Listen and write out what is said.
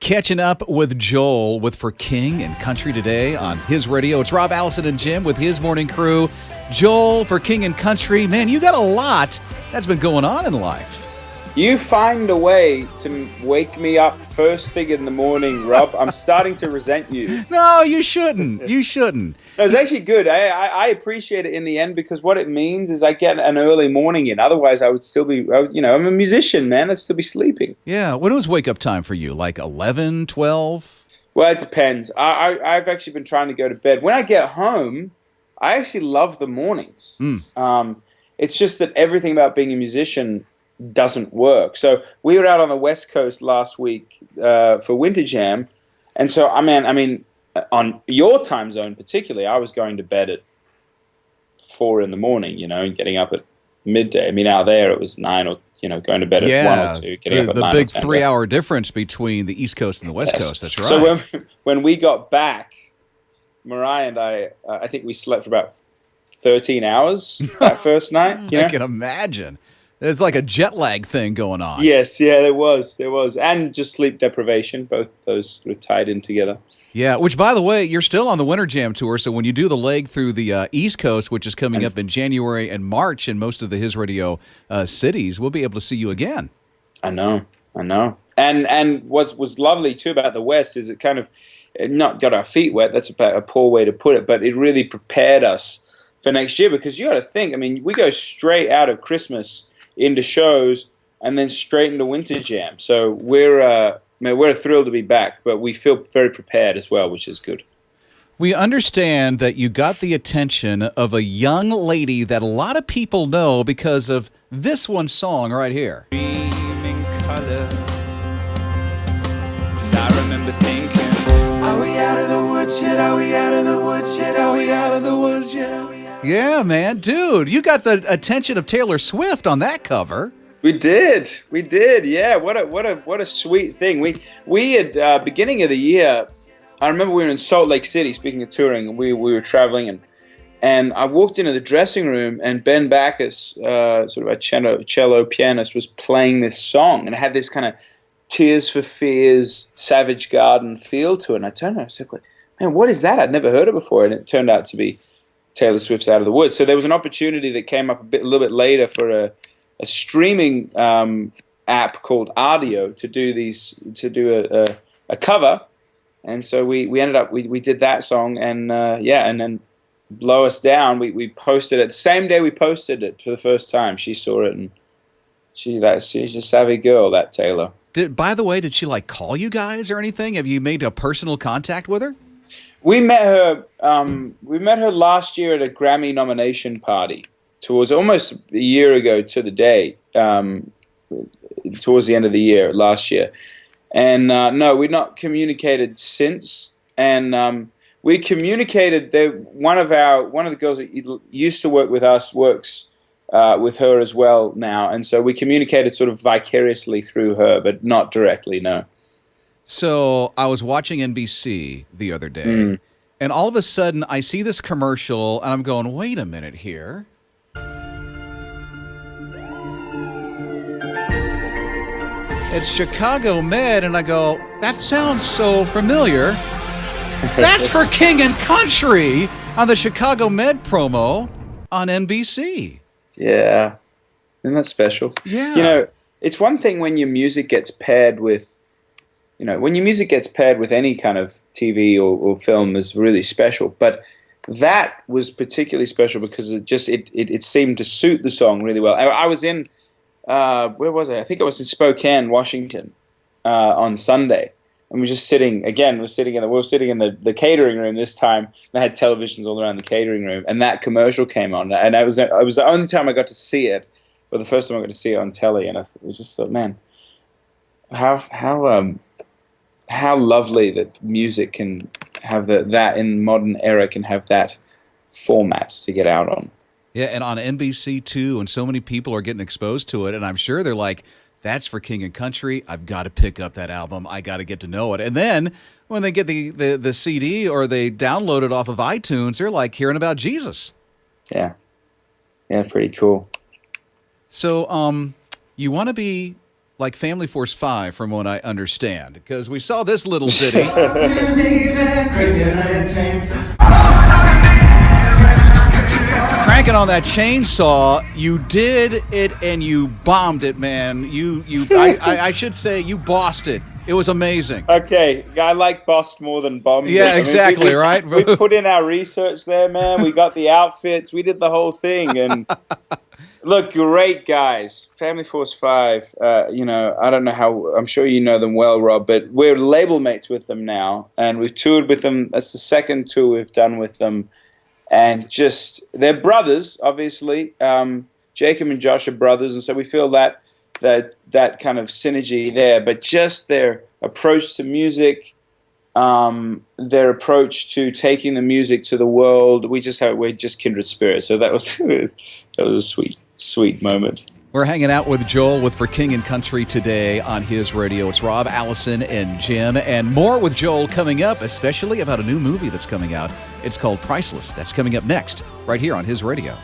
Catching up with Joel with For King and Country today on his radio. It's Rob, Allison, and Jim with his morning crew. Joel, For King and Country. Man, you got a lot that's been going on in life. You find a way to wake me up first thing in the morning, Rob. I'm starting to resent you. No, you shouldn't. You shouldn't. No, it's actually good. I appreciate it in the end because what it means is I get an early morning in. Otherwise, I would still be, I'm a musician, man. I'd still be sleeping. Yeah. When was wake up time for you? Like 11, 12? Well, it depends. I've actually been trying to go to bed. When I get home, I actually love the mornings. It's just that everything about being a musician doesn't work. So we were out on the West Coast last week for Winter Jam, and so I mean, on your time zone particularly, I was going to bed at 4 in the morning, and getting up at midday. I mean, out there it was 9 or going to bed at 1 or 2, getting up at 9 the big or 10. 3-hour difference between the East Coast and the West Coast. That's right. So when we got back, Mariah and I think we slept for about 13 hours that first night. I can imagine. It's like a jet lag thing going on. Yes, yeah, there was. And just sleep deprivation. Both those were tied in together. Yeah, which, by the way, you're still on the Winter Jam Tour, so when you do the leg through the East Coast, which is coming up in January and March in most of the His Radio cities, we'll be able to see you again. I know. And what was lovely, too, about the West is it kind of not got our feet wet. That's a poor way to put it, but it really prepared us for next year because you got to think, I mean, we go straight out of Christmas into shows and then straight into Winter Jam. So we're thrilled to be back, but we feel very prepared as well, which is good. We understand that you got the attention of a young lady that a lot of people know because of this one song right here. In color. And I remember thinking, are we out of the woods yet? Are we out of the woods yet? Are we out of the woods yet? Yeah, man. Dude, you got the attention of Taylor Swift on that cover. We did. Yeah, what a sweet thing. We had beginning of the year, I remember we were in Salt Lake City, speaking of touring, and we were traveling, and I walked into the dressing room, and Ben Backus, sort of a cello pianist, was playing this song, and it had this kind of Tears for Fears, Savage Garden feel to it, and I turned around and said, man, what is that? I'd never heard it before, and it turned out to be Taylor Swift's Out of the Woods. So there was an opportunity that came up a little bit later for a streaming app called Audio to do a cover, and so we ended up we did that song, and and then Blow Us Down. We posted it the same day we posted it for the first time. She saw it, and she's a savvy girl, that Taylor. By the way, did she call you guys or anything? Have you made a personal contact with her? We met her. We met her last year at a Grammy nomination party. Towards almost a year ago to the day. Towards the end of the year last year, and no, we've not communicated since. And we communicated. One of the girls that used to work with us works with her as well now, and so we communicated sort of vicariously through her, but not directly. No. So I was watching NBC the other day, and all of a sudden I see this commercial, and I'm going, wait a minute here. It's Chicago Med, and I go, that sounds so familiar. That's For King and Country on the Chicago Med promo on NBC. Yeah. Isn't that special? Yeah. It's one thing when your music gets paired with any kind of TV or film is really special. But that was particularly special because it seemed to suit the song really well. I was in, where was I? I think I was in Spokane, Washington, on Sunday. And we were just sitting, we were sitting in the catering room this time. They had televisions all around the catering room. And that commercial came on. And it was the only time I got to see it, or the first time I got to see it on telly. And I just thought, man, how lovely that music can have that in the modern era can have that format to get out on. Yeah, and on NBC too, and so many people are getting exposed to it, and I'm sure they're like, that's For King and Country. I've got to pick up that album. I got to get to know it. And then when they get the CD or they download it off of iTunes, they're like hearing about Jesus. Yeah, pretty cool. So you want to be like Family Force 5, from what I understand, because we saw this little ditty. Cranking on that chainsaw, you did it and you bombed it, man. I should say you bossed it. It was amazing. Okay, I like bossed more than bombed. Yeah, I mean, exactly, right? We put in our research there, man. We got the outfits. We did the whole thing, and look, great guys. Family Force 5. I don't know how. I'm sure you know them well, Rob, but we're label mates with them now, and we've toured with them. That's the second tour we've done with them. And just, they're brothers, obviously. Jacob and Josh are brothers, and so we feel that kind of synergy there. But just their approach to music, their approach to taking the music to the world, we're just kindred spirits. So that was a sweet moment. We're hanging out with Joel with For King and Country today on his radio. It's Rob, Allison, and Jim. And more with Joel coming up, especially about a new movie that's coming out. It's called Priceless. That's coming up next, right here on his radio.